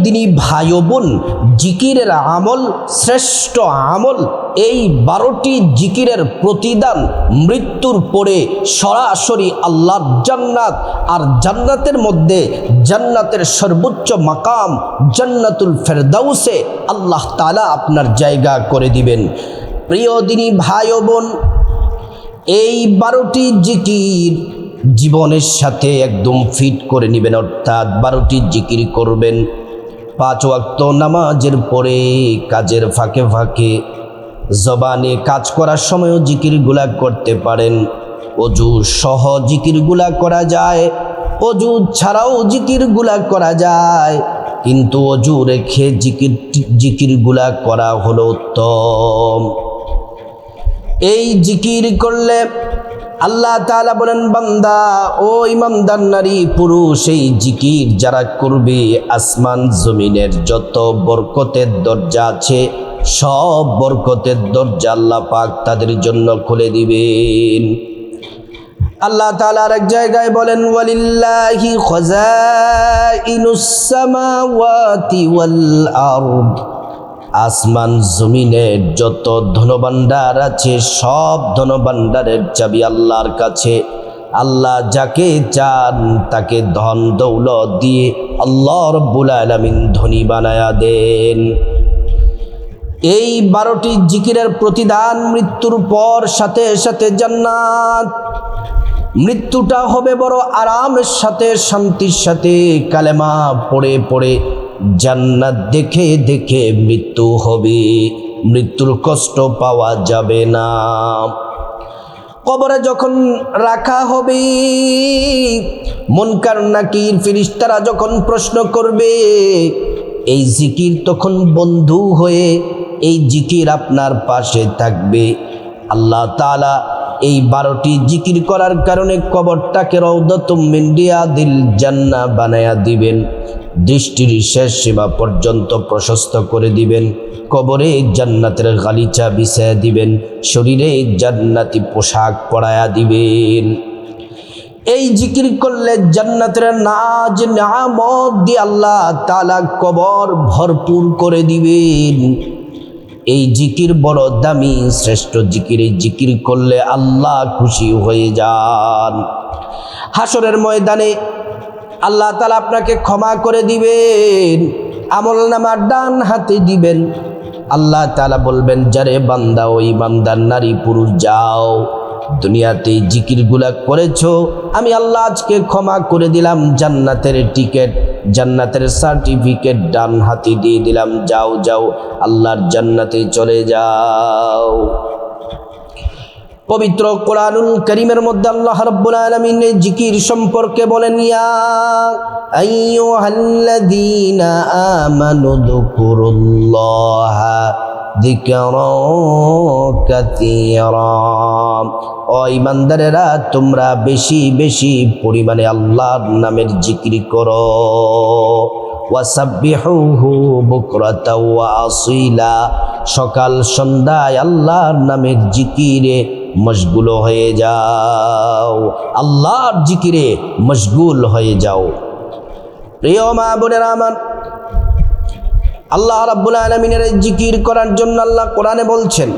দিনী ভাই ও বোন, জিকিরের আমল শ্রেষ্ঠ আমল। এই 12টি জিকিরের প্রতিদান মৃত্যুর পরে সরাসরি আল্লাহর জান্নাত, আর জান্নাতের মধ্যে জান্নাতের সর্বোচ্চ মাকাম জান্নাতুল ফেরদাউসে আল্লাহ তাআলা আপনার জায়গা করে দিবেন। প্রিয় দিনী ভাই ও বোন, এই 12টি জিকির জীবনের সাথে একদম ফিট করে নেবেন, অর্থাৎ 12টি জিকির করবেন। 5 ওয়াক্ত নামাজের পরে কাজের ফাঁকে ফাঁকে জবানে কাজ করার সময়ও জিকিরগুলা করতে পারেন। অজু সহ জিকিরগুলা করা যায়, অজু ছাড়াও জিকিরগুলা করা যায়, কিন্তু অজু রেখে জিকিরগুলা করা হলো উত্তম। এই জিকির করলে আল্লাহ তাআলা বলেন, বান্দা ও ইমানদার নারী পুরুষ, এই জিকির যারা করবে আসমান জমিনের যত বরকতের দরজা আছে সব বরকতের দরজা আল্লাহ পাক তাদের জন্য খুলে দিবেন। আল্লাহ তাআলা আরেক জায়গায় বলেন, ওয়ালিল্লাহি খাযাইনুস সামাওয়াতি ওয়াল আরদ, আসমান জমিনের যত ধনভাণ্ডার আছে সব ধনভাণ্ডারের চাবি আল্লাহর কাছে। আল্লাহ যাকে চান তাকে ধন দৌলত দিয়ে আল্লাহ রাব্বুল আলামিন ধনী বানায়া দেন। এই 12টি জিকিরের প্রতিদান মৃত্যুর পর সাথে সাথে জান্নাত। মৃত্যুটা হবে বড় আরামের সাথে, শান্তির সাথে, কালেমা পড়ে পড়ে জান্নাত দেখে দেখে মৃত্যু হবে, মৃত্যুর কষ্ট পাওয়া যাবে না। কবরে যখন রাখা হবে, মুনকার নাকির ফেরেশতারা যখন প্রশ্ন করবে, এই জিকির তখন বন্ধু হয়ে এই জিকির আপনার পাশে থাকবে। আল্লাহ তাআলা এই 12টি জিকির করার কারণে কবরটাকে রাউদাতুম মিন রিয়াদিল জান্নাহ বানায়া দিবেন, দৃষ্টির শেষ সীমা পর্যন্ত প্রশস্ত করে দিবেন, কবরে জান্নাতের গালিচা বিছায়া দিবেন, শরীরে জান্নাতি পোশাক পরায়া দিবেন। এই জিকির করলে জান্নাতের নাজ নিয়ামত দিয়ে আল্লাহ তাআলা কবর ভরপুর করে দিবেন। এই জিকির বড় দামি শ্রেষ্ঠ জিকির। এই জিকির করলে আল্লাহ খুশি হয়ে যান। হাসরের ময়দানে আল্লাহ তাআলা আপনাকে ক্ষমা করে দিবেন, আমলনামা ডান হাতে দিবেন। আল্লাহ তাআলা বলবেন, যারে বান্দা ওই বান্দার নারী পুরুষ যাও, দুনিয়াতে জিকিরগুলা করেছো, আমি আল্লাহ আজকে ক্ষমা করে দিলাম, জান্নাতের টিকিট জান্নাতের সার্টিফিকেট ডান হাতে দিয়ে দিলাম, যাও যাও আল্লাহর জান্নাতে চলে যাও। পবিত্র কোরআনুল কারীমের মধ্যে আল্লাহ রাব্বুল আলামিন এই জিকির সম্পর্কে বলেন, ইয়া আইয়ুহাল্লাযীনা আমানু যকুরুল্লাহা যিকরান কাসীরা, ও ঈমানদারেরা তোমরা বেশি বেশি পরিমাণে আল্লাহর নামের জিকির করো। ওয়াসাব্বিহুহু বুকরাতাও ওয়া আসীলা, সকাল সন্ধ্যায় আল্লাহর নামের জিকিরে মশগুল হয়ে যাও, আল্লাহর জিকিরে মশগুল হয়ে যাও। প্রিয় মা বোনেরা আমার, আল্লাহ রাব্বুল আলামিনের জিকির করার জন্য আল্লাহ কোরআনে বলছেন,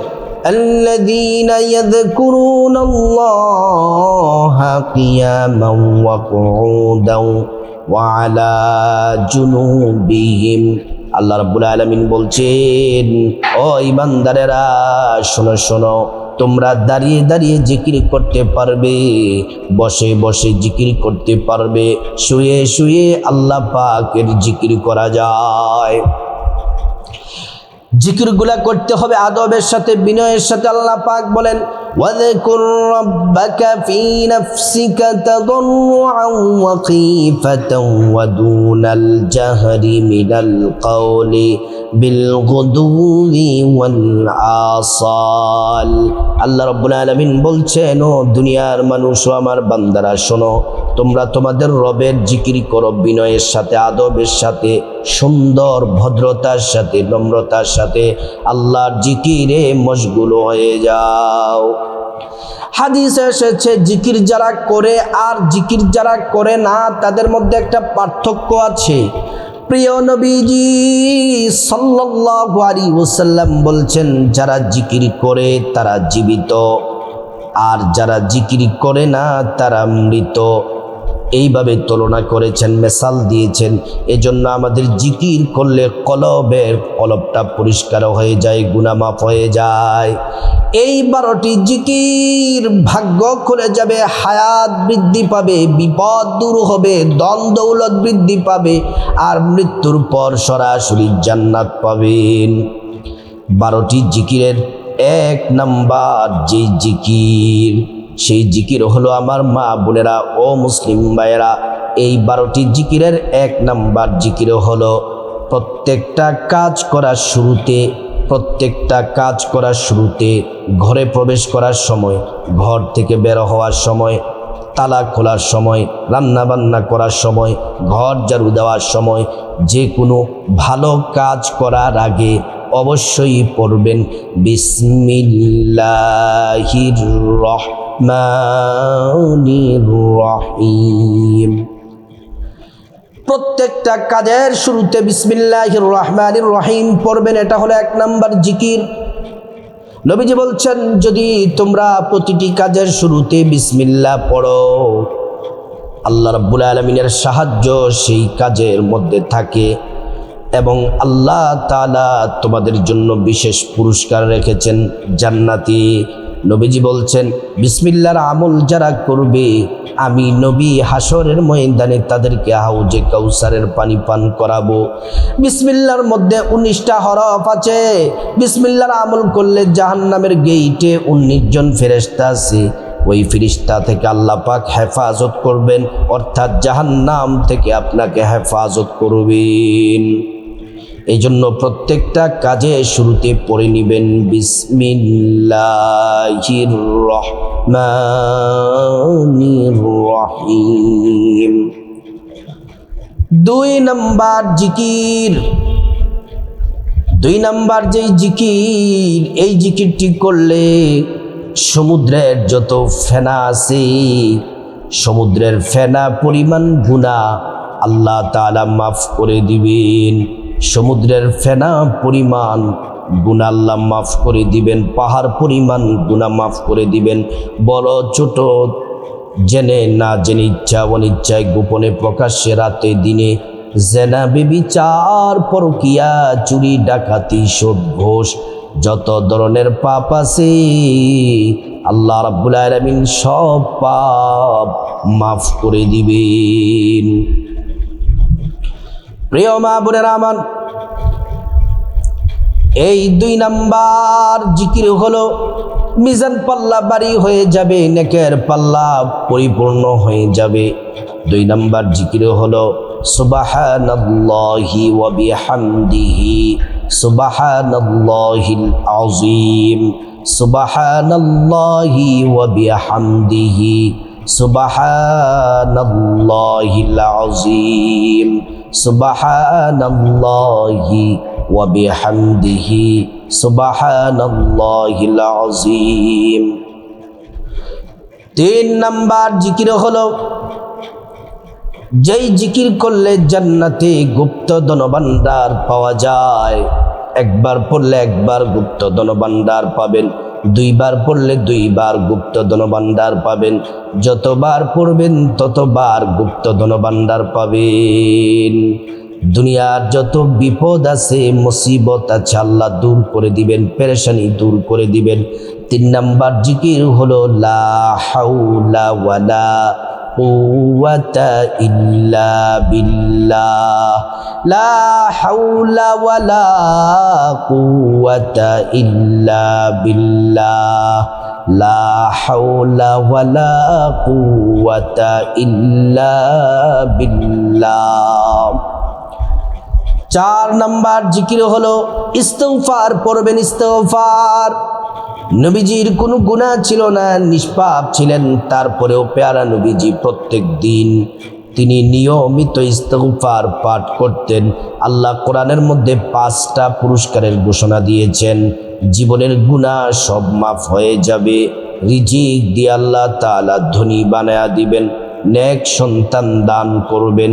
الذين يذكرون الله قياما وقعودا وعلى جنوبهم। আল্লাহ রাব্বুল আলামিন বলছেন, ও ঈমানদারেরা শোনো শোনো, তোমরা দাঁড়িয়ে দাঁড়িয়ে জিকির করতে পারবে, বসে বসে জিকির করতে পারবে, শুয়ে শুয়ে আল্লাহ পাকের জিকির করা যায়। জিকিরগুলা করতে হবে আদবের সাথে, বিনয়ের সাথে। আল্লাহ পাক বলেন, ওয়াযকুর রাব্বাকা ফী নাফসিকা তাদাররুআন ওয়া খীফাতান ওয়া দুনাল জাহরি মিনাল কওলি বিল গুদুবি ওয়াল আসাল। আল্লাহ রাব্বুল আলামিন বলছেন, ও দুনিয়ার মানুষ ও আমার বান্দারা শোনো, তোমরা তোমাদের রবের জিকির করো বিনয়ের সাথে, আদবের সাথে, সুন্দর ভদ্রতার সাথে, নম্রতার সাথে আল্লাহর জিকিরে মশগুল হয়ে যাও। হাদিসে এসেছে, জিকির যারা করে আর জিকির যারা করে না তাদের মধ্যে একটা পার্থক্য আছে। প্রিয় নবীজি সাল্লাল্লাহু আলাইহি ওয়াসাল্লাম বলছেন, যারা জিকির করে তারা জীবিত, আর যারা জিকির করে না তারা মৃত। এইভাবে তুলনা করেছেন, মেসাল দিয়েছেন। এজন্য আমাদের জিকির করলে কলবটা পরিষ্কার হয়ে যায়, গুনাহ মাফ হয়ে যায়। এই 12টি জিকির ভাগ্য খুলে যাবে, হায়াত বৃদ্ধি পাবে, বিপদ দূর হবে, ধন দৌলত বৃদ্ধি পাবে, আর মৃত্যুর পর সরাসরি জান্নাত পাবেন। 12টি জিকিরের 1 নাম্বার যে জিকির, সেই জিকির হলো আমার মা বোনেরা ও মুসলিম ভাইয়েরা, এই 12টি জিকিরের 1 নাম্বার জিকির হলো প্রত্যেকটা কাজ করার শুরুতে, ঘরে প্রবেশ করার সময়, ঘর থেকে বের হওয়ার সময়, তালা খোলার সময়, রান্না বান্না করার সময়, ঘর ঝাড়ু দেওয়ার সময়, যে কোনো ভালো কাজ করার আগে অবশ্যই পড়বেন বিসমিল্লাহির রহমানির রহিম। প্রত্যেকটা কাজের শুরুতে বিসমিল্লাহির রহমানির রহিম পড়বেন, এটা হলো 1 নাম্বার জিকির। নবীজি বলছেন, যদি তোমরা প্রতিটি কাজের শুরুতে বিসমিল্লাহ পড়ো, আল্লাহ রাব্বুল আলামিনের সাহায্য সেই কাজের মধ্যে থাকে এবং আল্লাহ তাআলা তোমাদের জন্য বিশেষ পুরস্কার রেখেছেন জান্নাতি। নবীজি বলছেন, বিসমিল্লাহর আমল যারা করবে, আমি নবী হাসরের ময়দানে তাদেরকে হাউজে কাউসারের পানি পান করাবো। বিসমিল্লাহর মধ্যে 19টা হরফ আছে। বিসমিল্লাহর আমল করলে জাহান্নামের গেইটে 19 জন ফেরেশতা আছে, ওই ফেরেশতা থেকে আল্লাহ পাক হেফাজত করবেন, অর্থাৎ জাহান্নাম থেকে আপনাকে হেফাজত করবেন। এই জন্য প্রত্যেকটা কাজে শুরুতে পড়ে নেবেন বিসমিল্লাহির রহমানির রহিম। 2 নাম্বার জিকির, 2 নাম্বার যেই জিকির, এই জিকিরটি করলে সমুদ্রের যত ফেনা আছে, সমুদ্রের ফেনা পরিমাণ গুনাহ আল্লাহ তাআলা মাফ করে দিবেন। সমুদ্রের ফেনা পরিমাণ গুনাহ আল্লাহ মাফ করে দিবেন, পাহাড় পরিমাণ গুনাহ মাফ করে দিবেন। বড় ছোট, জেনে না জেনে, ইচ্ছা অনিচ্ছায়, গোপনে প্রকাশ্যে, রাতে দিনে, জেনা ব্যভিচার, পরকিয়া, চুরি ডাকাতি, সুদ ঘুষ, যত ধরনের পাপ আছে আল্লাহ রাব্বুল আলামিন সব পাপ মাফ করে দিবেন। প্রিয় মা বোনেরা আমার, এই 2 নাম্বার জিকির হলো মিজান পাল্লা বাড়ি হয়ে যাবে, নেকের পাল্লা পরিপূর্ণ হয়ে যাবে। 2 নাম্বার জিকির হলো সুবহানাল্লাহি ওয়া বিহামদিহি সুবহানাল্লাহিল আযীম, সুবহানাল্লাহি ওয়া বিহামদিহি সুবহানাল্লাহিল আযীম, সুবহানাল্লাহি ওয়া বিহামদিহি সুবহানাল্লাহিল আযীম। 3 নাম্বার জিকির হলো যেই জিকির করলে জান্নাতে গুপ্ত ধনভাণ্ডার পাওয়া যায়। 1 বার পড়লে 1 বার গুপ্ত ধনভাণ্ডার পাবেন, 2 বার পড়লে 2 বার গুপ্ত ধনভাণ্ডার পাবেন, যতবার পড়বেন ততবার গুপ্ত ধনভাণ্ডার পাবেন। দুনিয়ার যত বিপদ আছে, মুসিবত আছে, আল্লাহ দূর করে দিবেন, পেরেশানি দূর করে দিবেন। 3 নাম্বার জিকির হলো লা হাওলা ওয়ালা কুওয়াতা ইল্লা বিল্লাহ, লা হাওলা ওয়ালা কুওয়াতা ইল্লা বিল্লাহ, লা হাওলা ওয়ালা কুওয়াতা ইল্লা বিল্লাহ। 4 নাম্বার জিকির হলো ইস্তিগফার পড়বেন। ইস্তিগফার, নবীজির কোনো গুনাহ ছিল না, নিষ্পাপ ছিলেন, তারপরেও পেয়ারা নবীজি প্রত্যেক দিন তিনি নিয়মিত ইস্তিগফার পাঠ করতেন। আল্লাহ কোরআনের মধ্যে 5টা পুরস্কারের ঘোষণা দিয়েছেন। জীবনের গুনাহ সব মাফ হয়ে যাবে, রিজিক দিয়ে আল্লাহ তাআলা ধনী বানায়া দিবেন, নেক সন্তান দান করবেন,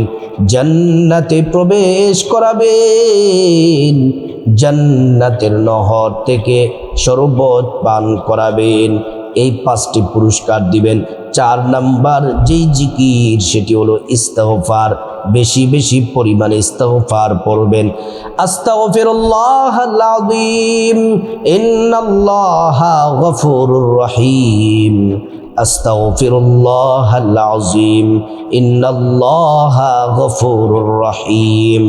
জান্নাতে প্রবেশ করাবেন, জান্নাতের নহর থেকে শরবত পান করাবেন। এই 5টি পুরস্কার দিবেন। 4 নাম্বার যেই জিকির সেটি হলো ইস্তিগফার। বেশি বেশি পরিমাণে ইস্তিগফার পড়বেন। আস্তাগফিরুল্লাহাল আযীম ইন্নাল্লাহা গফুরুর রহিম। আস্তাগফিরুল্লাহাল আযীম ইন্নাল্লাহা গফুরুর রহিম।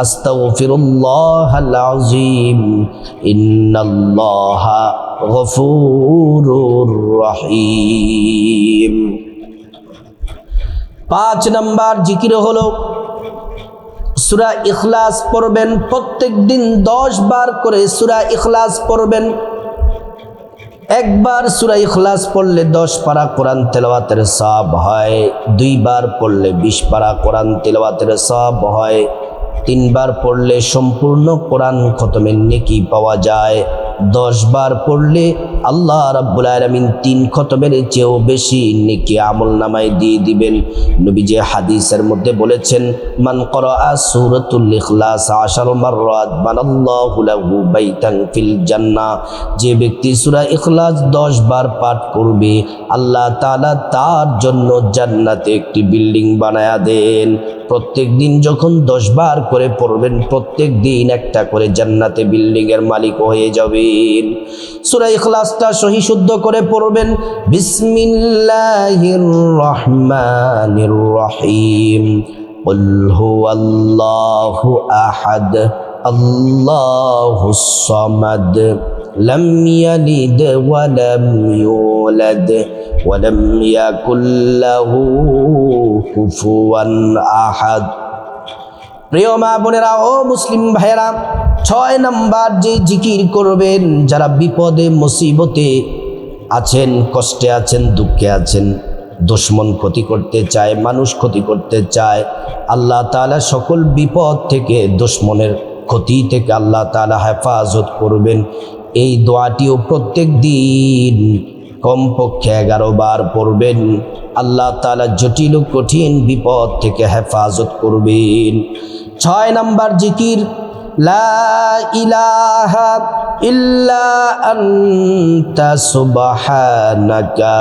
আস্তাগফিরুল্লাহাল আযীম ইন্নাল্লাহা গফুরুর রহিম। 5 নাম্বার জিকির হলো সূরা ইখলাস পড়বেন। প্রত্যেক দিন 10 বার করে সূরা ইখলাস পড়বেন। একবার সূরা ইখলাস পড়লে 10 পারা কোরআন তেলাওয়াতের সওয়াব হয়, 2 বার পড়লে 20 পারা কোরআন তেলাওয়াতের সওয়াব হয়, 3 বার পড়লে সম্পূর্ণ কোরআন খতমের নেকি পাওয়া যায়, 10 বার পড়লে আল্লাহ রাব্বুল আলামিন 3 খতমের চেয়েও বেশি নেকি আমলনামায় দিয়ে দিবেন। নবীজি হাদিসের মধ্যে বলেছেন, মান ক্বরাআ সূরাতুল ইখলাস 10 মাররাত বানাল্লাহু লাহু বাইতান ফিল জান্নাহ। যে ব্যক্তি সূরা ইখলাস 10 বার পাঠ করবে, আল্লাহ তাআলা তার জন্য জান্নাতে একটি বিল্ডিং বানায়া দেন। প্রত্যেক দিন যখন 10 বার করে পড়বেন, প্রত্যেক দিন একটা করে জান্নাতে বিল্ডিং এর মালিক হয়ে যাবেন। সূরা ইখলাসটা সহি শুদ্ধ করে পড়বেন। বিসমিল্লাহির রহমানির রহিম। কুল হুয়াল্লাহু আহাদ আল্লাহুস সামাদ লাম ইয়ালিদ ওয়া লাম ইউলাদ ওয়া লাম ইয়াকুল লাহু কুফুয়ান আহাদ। প্রিয় মা বোনেরা ও মুসলিম ভাইয়েরা, 6 নাম্বার যে জিকির করবেন, যারা বিপদে মুসিবতে আছেন, কষ্টে আছেন, দুঃখে আছেন, দুশমন ক্ষতি করতে চায়, মানুষ ক্ষতি করতে চায়, আল্লাহ তাআলা সকল বিপদ থেকে, দুশমনের ক্ষতি থেকে আল্লাহ তাআলা হেফাজত করবেন। এই দোয়াটিও প্রত্যেক দিন কমপক্ষে 11 বার পড়বেন। আল্লাহ তাআলা জটিল ও কঠিন বিপদ থেকে হেফাজত করবেন। 6 নাম্বার জিকির, লা ইলাহা ইল্লা আনতা সুবহানাকা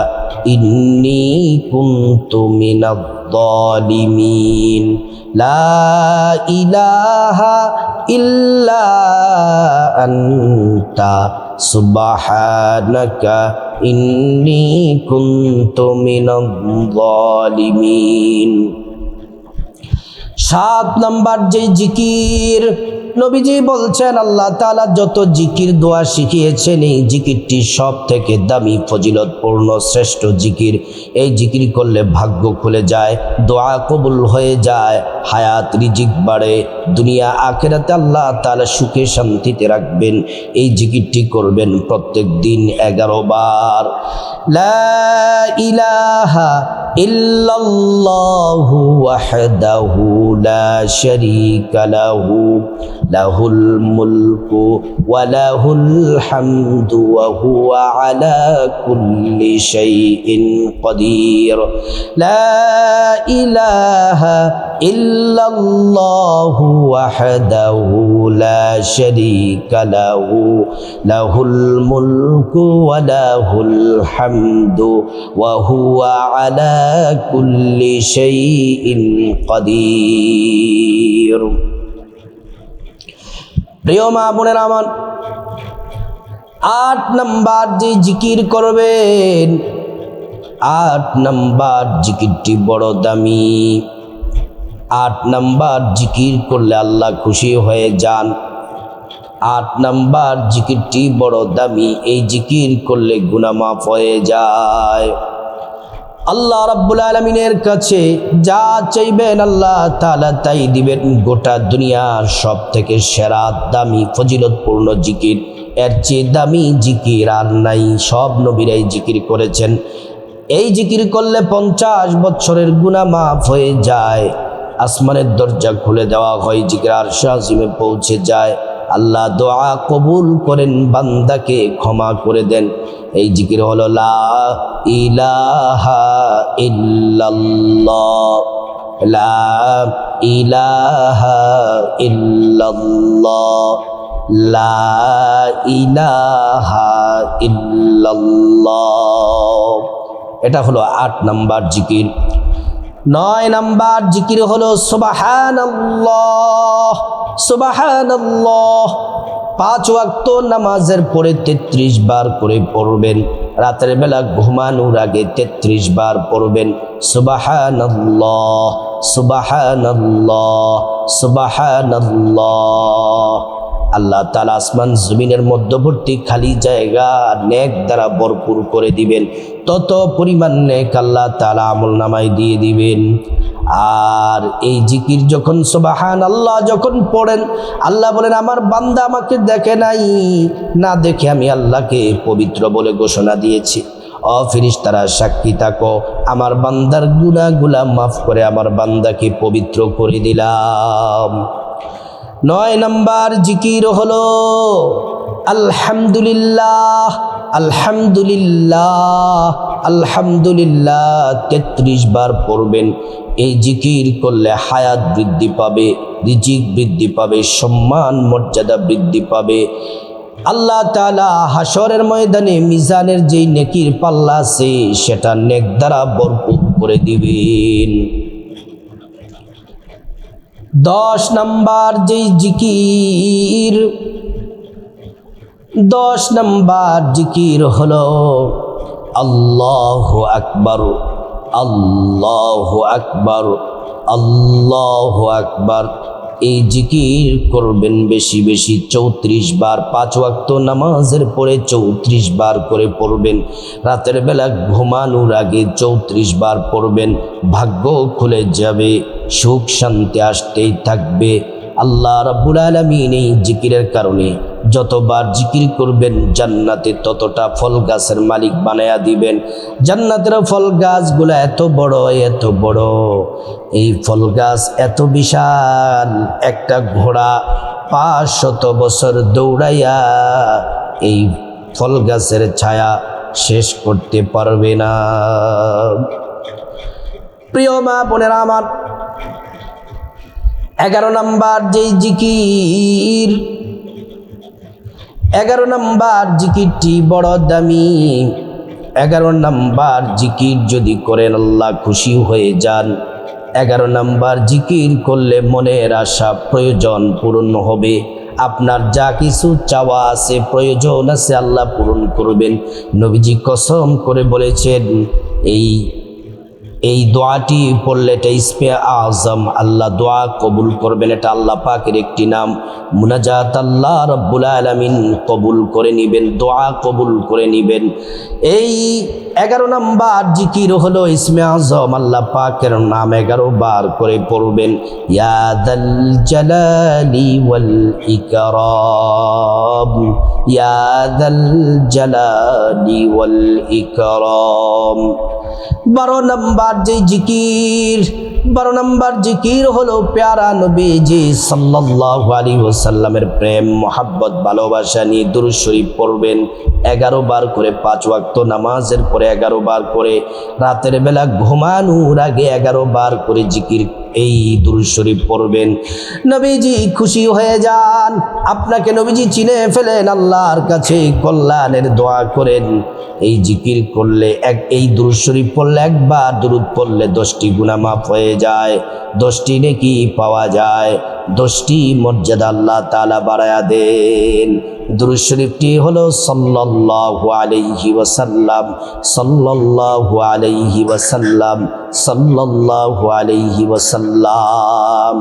ইন্নী কুনতু মিনাজ যালিমিন। লা ইলাহা ইল্লা আনতা সুবহানাকা ইন্নী কুনতু মিনাজ যালিমিন। 7 নাম্বার যে জিকির, নবীজি বলছেন আল্লাহ তাআলা যত জিকির দোয়া শিখিয়েছেন, এই জিকিরটি সব থেকে দামি, ফজিলতপূর্ণ, শ্রেষ্ঠ জিকির। এই জিকির করলে ভাগ্য খুলে যায়, দোয়া কবুল হয়ে যায়, হায়াত রিজিক বাড়ে, দুনিয়া আখিরাতে আল্লাহ তাআলা সুখে শান্তিতে রাখবেন। এই জিকিরটি করবেন প্রত্যেক দিন 11 বার। লা ইলাহা ইল্লাল্লাহু ওয়াহদাহু লা শারীকা লাহু লাহুল মুলকু ওয়া লাহুল হামদু ওয়া হুয়া আলা কুল্লি শাইইন কাদির। লা ইলাহা ইল্লাল্লাহু ওয়াহদাহু লা শারীকা লাহু লাহুল মুলকু ওয়া লাহুল হামদু ওয়া হুয়া আলা কুল্লি শাইইন কাদির। প্রিয় মা বোনের আমার, 8 নাম্বার যে জিকির করবেন, 8 নাম্বার জিকিরটি বড় দামি। 8 নাম্বার জিকির করলে আল্লাহ খুশি হয়ে যান। 8 নাম্বার জিকিরটি বড় দামি। এই জিকির করলে গুনাহ মাফ হয়ে যায়। আল্লাহ রাব্বুল আলামিনের কাছে যা চাইবেন আল্লাহ তাআলা তাই দিবেন। গোটা দুনিয়ার সব থেকে সেরা, দামি, ফজিলতপূর্ণ জিকির, এর চেয়ে দামি জিকির আর নাই। সব নবীরাই জিকির করেছেন। এই জিকির করলে 50 বছরের গুনাহ মাফ হয়ে যায়। আসমানের দরজা খুলে দেওয়া হয়, জিকির আরশে আজিমে পৌঁছে যায়। আল্লাহ দোয়া কবুল করেন, বান্দাকে ক্ষমা করে দেন। এই জিকির হলো লা ইলাহা ইল্লাল্লাহ, লা ইলাহা ইল্লাল্লাহ, লা ইলাহা ইল্লাল্লাহ। এটা হলো 8 নাম্বার জিকির। 9 নাম্বার জিকির হলো সুবহানাল্লাহ, সুবহানাল্লাহ। 5 ওয়াক্ত নামাজের পরে 33 বার করে পড়বেন, রাতের বেলা ঘুমানোর আগে 33 বার পড়বেন সুবহানাল্লাহ, সুবহানাল্লাহ, সুবহানাল্লাহ। আল্লাহ তাআলা আসমান জমিনের মধ্যবর্তী খালি জায়গা নেক দ্বারা ভরপুর করে দিবেন, তত পরিমাণ নেক আল্লাহ তাআলা আমলনামায় দিয়ে দিবেন। আর এই জিকির যখন সুবহানাল্লাহ যখন পড়েন, আল্লাহ বলেন আমার বান্দা আমাকে দেখে নাই, না দেখে আমি আল্লাহকে পবিত্র বলে ঘোষণা দিয়েছি। ও ফেরেশতারা সাক্ষী থাকো, আমার বান্দার গুনাহগুলা মাফ করে আমার বান্দাকে পবিত্র করে দিলাম। 9 নাম্বার জিকির হলো আলহামদুলিল্লাহ, আলহামদুলিল্লাহ, আলহামদুলিল্লাহ 33 বার পড়বেন। এই জিকির করলে হায়াত বৃদ্ধি পাবে, রিজিক বৃদ্ধি পাবে, সম্মান মর্যাদা বৃদ্ধি পাবে। আল্লাহ তাআলা হাসরের ময়দানে মিজানের যেই নেকির পাল্লা আছে সেটা নেক দ্বারা ভরপুর করে দিবেন। 10 নাম্বার যেই জিকির, 10 নাম্বার জিকির হলো আল্লাহু আকবার, আল্লাহু আকবার, আল্লাহু আকবার। এই জিকির করবেন বেশি বেশি 34 বার। 5 ওয়াক্ত নামাজের পরে 34 বার করে পড়বেন, রাতের বেলা ঘুমানোর আগে 34 বার পড়বেন। ভাগ্য খুলে যাবে, সুখ শান্তি আসতেই থাকবে। আল্লাহ রাব্বুল আলামিন এই জিকিরের কারণে যতবার জিকির করবেন জান্নাতে ততটা ফল গাছের মালিক বানায়া দিবেন। জান্নাতের ফল গাছগুলো এত বড়, এত বড়, এই ফল গাছ এত বিশাল, একটা ঘোড়া 500 বছর দৌড়াইয়া এই ফল গাছের ছায়া শেষ করতে পারবে না। প্রিয় মা বোনেরা আমার, 11 নাম্বার যেই জিকির, 11 নাম্বার জিকিরটি বড় দামি। 11 নাম্বার জিকির যদি করেন আল্লাহ খুশি হয়ে যান। 11 নাম্বার জিকির করলে মনের আশা প্রয়োজন পূরণ হবে। আপনার যা কিছু চাওয়া আছে, প্রয়োজন আছে, আল্লাহ পূরণ করবেন। নবীজি কসম করে বলেছেন এই দোয়াটি পড়লে এটা ইসমে আজম, আল্লাহ দোয়া কবুল করবেন। এটা আল্লাহ পাকের একটি নাম। মুনাজাত আল্লাহ রাব্বুল আলামিন কবুল করে নেবেন, দোয়া কবুল করে নেবেন। এই 11 নাম্বার জিকির হলো ইসমে আজম, আল্লাহ পাকের নাম 11 বার করে পড়বেন। ইয়া যাল জালালি ওয়াল ইকরাম, ইয়া যাল জালালি ওয়াল ইকরাম। 12 নাম্বার যে জিকির, 12 নাম্বার জিকির হলো প্যারা নবীজি সাল্লাল্লাহু আলাইহি ওয়াসাল্লামের প্রেম মোহাব্বত ভালোবাসা নিয়ে দুরূদ শরীফ পড়বেন 11 বার করে। 5 ওয়াক্ত নামাজের পরে 11 বার করে, রাতের বেলা ঘুমানোর আগে 11 বার করে জিকির এই দুরূদ শরীফ পড়বেন। নবীজি খুশি হয়ে যান, আপনাকে নবীজি চিনে ফেলেন, আল্লাহর কাছে কল্যাণের দোয়া করেন। এই জিকির করলে এই দুরূদ শরীফ পড়লে, একবার দুরূদ পড়লে 10টি গুনাহ মাফ হয়ে যায়, 10টি নেকি পাওয়া যায়, 10টি মর্যাদা আল্লাহ তাআলা বাড়ায়া দেন। দুরূদ শরীফটি হলো সাল্লাল্লাহু আলাইহি ওয়াসাল্লাম, সাল্লাল্লাহু আলাইহি ওয়াসাল্লাম, সাল্লাল্লাহু আলাইহি ওয়াসাল্লাম।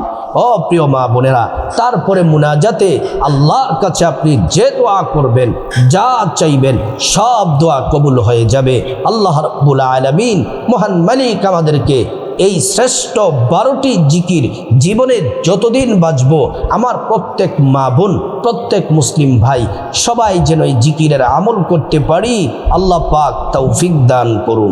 ও প্রিয় মা বোনেরা, তারপরে মুনাজাতে আল্লাহর কাছে আপনি যে দোয়া করবেন, যা চাইবেন, সব দোয়া কবুল হয়ে যাবে। আল্লাহ রাব্বুল আলামিন মহান মালিক আমাদেরকে এই শ্রেষ্ঠ 12টি জিকির জীবনে যতদিন বাঁচব, আমার প্রত্যেক মা বোন, প্রত্যেক মুসলিম ভাই সবাই যেন এই জিকিরের আমল করতে পারি। আল্লাহ পাক তৌফিক দান করুন।